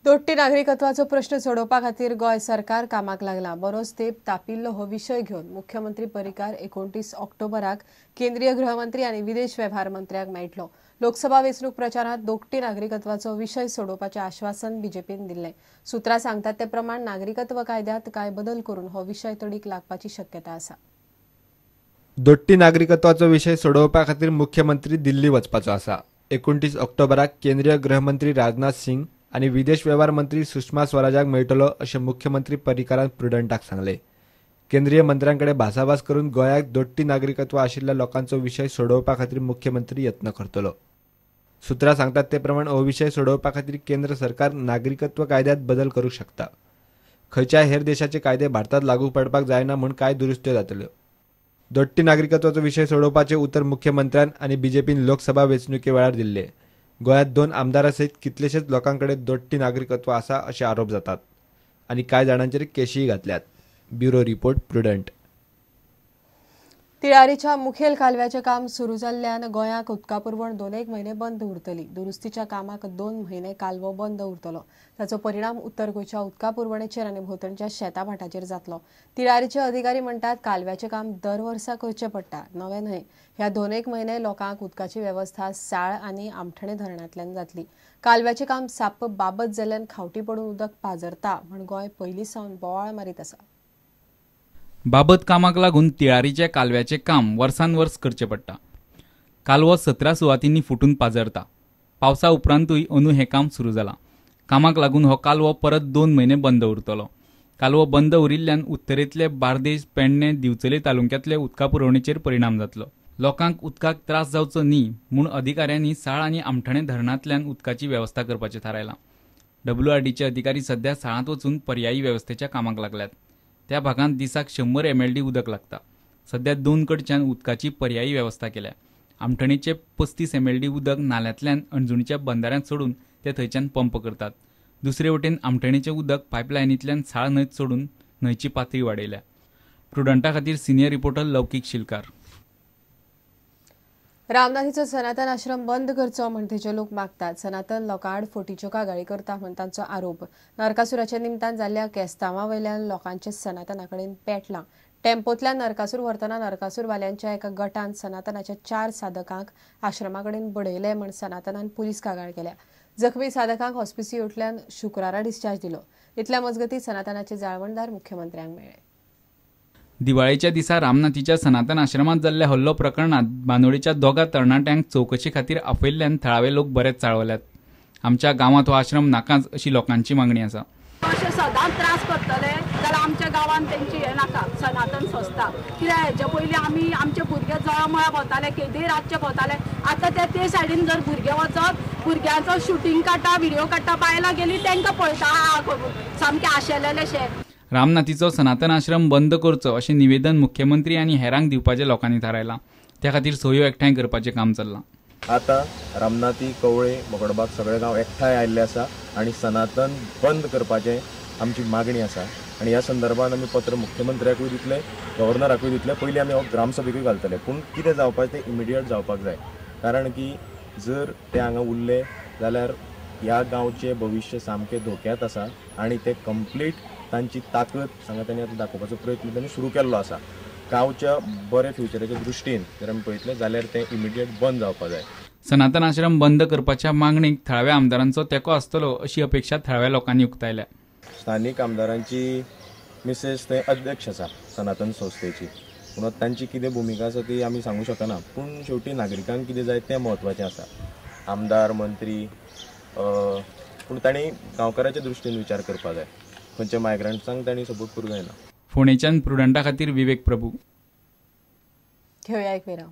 दोट्टी नागरिकत्वाचो प्रश्न सोडोवपा खातीर गोय सरकार कामाक लागला। बरोच तेंप तापिल्लो हो विशय घेवन मुख्यमंत्री परिकार 29 ऑक्टोबराक केंद्रीय गृहमंत्री आनी विदेश वेव्हार मंत्र्याक मेळटलो। लोकसभा वेंचणूक प्रचारांत दोट्टी नागरिकत्वाचो विशय सोडोवपाचें आश्वासन बीजेपीन दिल्लें। सुत्रां सांगतात ते प्रमाण नागरिकत्व कायद्यांत कांय बदल करून हो विशय तडीक लागपाची शक्यता आसा। दोट्टी नागरिकत्वाचो विशय सोडोवपा खातीर मुख्यमंत्री दिल्ली वचपाचो आसा। 29 ऑक्टोबराक केंद्रीय गृहमंत्री राजनाथ सिंग आनी विदेश वेव्हार मंत्री सुषमा स्वराजाक मेळटलो अशें मुख्यमंत्री परिकारान प्रुडंटाक सांगलें। केंद्रीय मंत्र्यांकडे भासाभास करून गोंयाक दोट्टी नागरिकत्व आशिल्ल्या लोकांचो विशय सोडोवपा खातीर मुख्यमंत्री यत्न करतलो। सुत्रां सांगतात ते प्रमाण हो विशय सोडोवपा खातीर केंद्र सरकार नागरिकत्व कायद्यांत बदल करूंक शकता। खंयच्याय हेर देशाचे कायदे भारतांत लागू पडपाक जायना म्हूण कांय दुरुस्त्यो जातल्यो। दोट्टी नागरिकत्वाचो विशय सोडोवपाचें उतर मुख्यमंत्र्यान आनी बीजेपीन लोकसभा वेंचणुके वेळार दिल्लें। गोंयांत 2 आमदारां सयत कितलेशेच लोकांकडे दोट्टी नागरिकत्व आसा अशे आरोप जातात आनी कांय जाणांचेर केशीय घातल्यात। Bureau report prudent. तिळारीच्या मुखेल कालव्याचें काम सुरू जाल्ल्यान गोंयाक उदका पुरवण 2 म्हयने बंद उरतली। दुरुस्तीच्या कामाक 2 म्हयने कालवो बंद उरतलो। ताचो परिणाम उत्तर गोंयच्या उदका पुरवणेचेर आनी भोंवतणच्या शेता भाटाचेर जातलो। तिळारीचे अधिकारी म्हणटात कालव्याचें काम दर वर्सा करचें पडटा, नवे न्हय। ह्या 2 म्हयने लोकांक उदकाची वेवस्था साळ आनी आमठणे धरणांतल्यान जातली। कालव्याचें काम साप्प बाबत जाल्ल्यान खावटी पडून उदक पाझरता म्हूण गोंय पयलींसावन बोवाळ मारीत आसा। बाबत कामाक लागून तिळारीचे कालव्याचे काम वर्सान वर्स करचे पडटा। कालवो 17 सुवातींनी फुटून पाझरता। पावसा उपरांतूय अंदू हें काम सुरू जालां। कामाक लागून हो कालवो परत 2 म्हयने बंद उरतलो। कालवो बंद उरिल्ल्यान उत्तरेंतले बार्देस, पेडणे, दिवचले तालुक्यांतले उदका पुरवणेचेर परिणाम जातलो। लोकांक उदकाक त्रास जावचो न्ही म्हूण अधिकाऱ्यांनी साळ आनी आमठणे धरणांतल्यान उदकाची वेवस्था करपाचें थारायलां। WRDचे अधिकारी सध्या साळांत वचून पर्यायी वेवस्थेच्या कामाक लागल्यात। त्या भागांत दिसाक 100 MLD उदक लागता। सध्या 2 कडच्यान उदकाची पर्यायी वेवस्था केल्या। आमठणेचे 35 MLD उदक नाल्यांतल्यान अणजुणेच्या बंदाऱ्यांत सोडून ते थंयच्यान पंप करतात। दुसरे वटेन आमठणेचें उदक पायपलायनींतल्यान साळ न्हंयत सोडून न्हंयची पातळी वाडयल्या। प्रुडंटा खातीर सिनियर रिपोर्टर लौकीक शिलकार। रामनाथीचो सनातन आश्रम बंद करचो म्हण थंयचे लोक मागतात। सनातन लोकांआड फोटीच्यो कागाळी करता म्हण तांचो आरोप। नरकासुराच्या निमतान जाल्ल्या केस्तांवां वयल्यान लोकांचे सनातना कडेन पेटलां। टेम्पोतल्यान नरकासूर व्हरतना नरकासूरवाल्यांच्या एका गटान सनातनाच्या 4 साधकांक आश्रमा कडेन बडयले म्हण सनातनान पुलीस कागाळ केल्या। जखमी साधकांक हॉस्पिसियोंतल्यान शुक्रारा डिस्चार्ज दिलो। इतल्या मजगतीं सनातनाचे जाळवणदार मुख्यमंत्र्यांक मेळ्ळे। दिवाळेच्या दिसा रामनाथीच्या सनातन आश्रमात जाल्ल्या हल्लो प्रकरणात बांदोडेच्या 2 तरणाट्यांक चौकशी खातीर आपयल्ल्यान थळावे लोक बरेच चाळवल्यात। आमच्या गांवांत हो आश्रम नाकाच अशी लोकांची मागणी आसा। अशें सदांच त्रास करतले जाल्यार आमच्या गांवांत तेंची हें नाका सनातन संस्था। कित्याक हेजे पयलीं आमी आमचे भुरगे जळमळा भोंवताले, केदे रातचे भोंवताले। आतां ते सायडीन जर भुरगे वचत भुरग्यांचो शूटिंग काडटा, व्हिडिओ काडटा, बायलां गेली तांकां पळयता सामकें आशेलेलेशें। रामनाथीचो सनातन आश्रम बंद करचो अशें निवेदन मुख्यमंत्री आनी हेरांक दिवपाचें लोकांनी थारायलां। त्या खातीर सयो एकठांय करपाचें काम चल्लां। आता रामनाथी, कवळे, मोगडबाग सगळे गांव एकठांय आयिल्ले आसा आनी सनातन बंद करपाचें आमची मागणी आसा। आनी ह्या संदर्भात आमी पत्र मुख्यमंत्र्याकूय दितले, गव्हर्नराकूय दितले। पयलीं आमी हो ग्रामसभेकूय घालतले, पूण कितें जावपाचें तें इमिडिएट जावपाक जाय। कारण की जर ते हांगा उरले जाल्यार ह्या गांवचें भविश्य सामकें धोक्यांत आसा आनी ते कंप्लीट तांची ताकद हांगा तांणी आतां दाखोवपाचो प्रयत्न तांणी सुरू केल्लो आसा। गांवच्या बरे फ्युचराच्या दृश्टीन जर आमी पळयतले जाल्यार ते इमिडिएट बंद जावपाक जाय। सनातन आश्रम बंद करपाच्या मागणीक थळाव्या आमदारांचो तेंको आसतलो अशी अपेक्षा थळाव्या लोकांनी उक्तायल्या। स्थानीक आमदारांची मिसेस ते अध्यक्ष आसा सनातन संस्थेची, पूण तांची कितें भुमिका आसा ती आमी सांगूं शकना। पूण शेवटी नागरिकांक कितें जाय तें म्हत्वाचें आसा। आमदार, मंत्री, पूण तांणी गांवकाराच्या दृश्टीन विचार करपाक जाय। खंयच्या मायग्रंट्सांक तांणी सपोर्ट करूंक जायना। फोंडेच्यान प्रुडंटा खातीर विवेक प्रभू। घेवया एक विराम।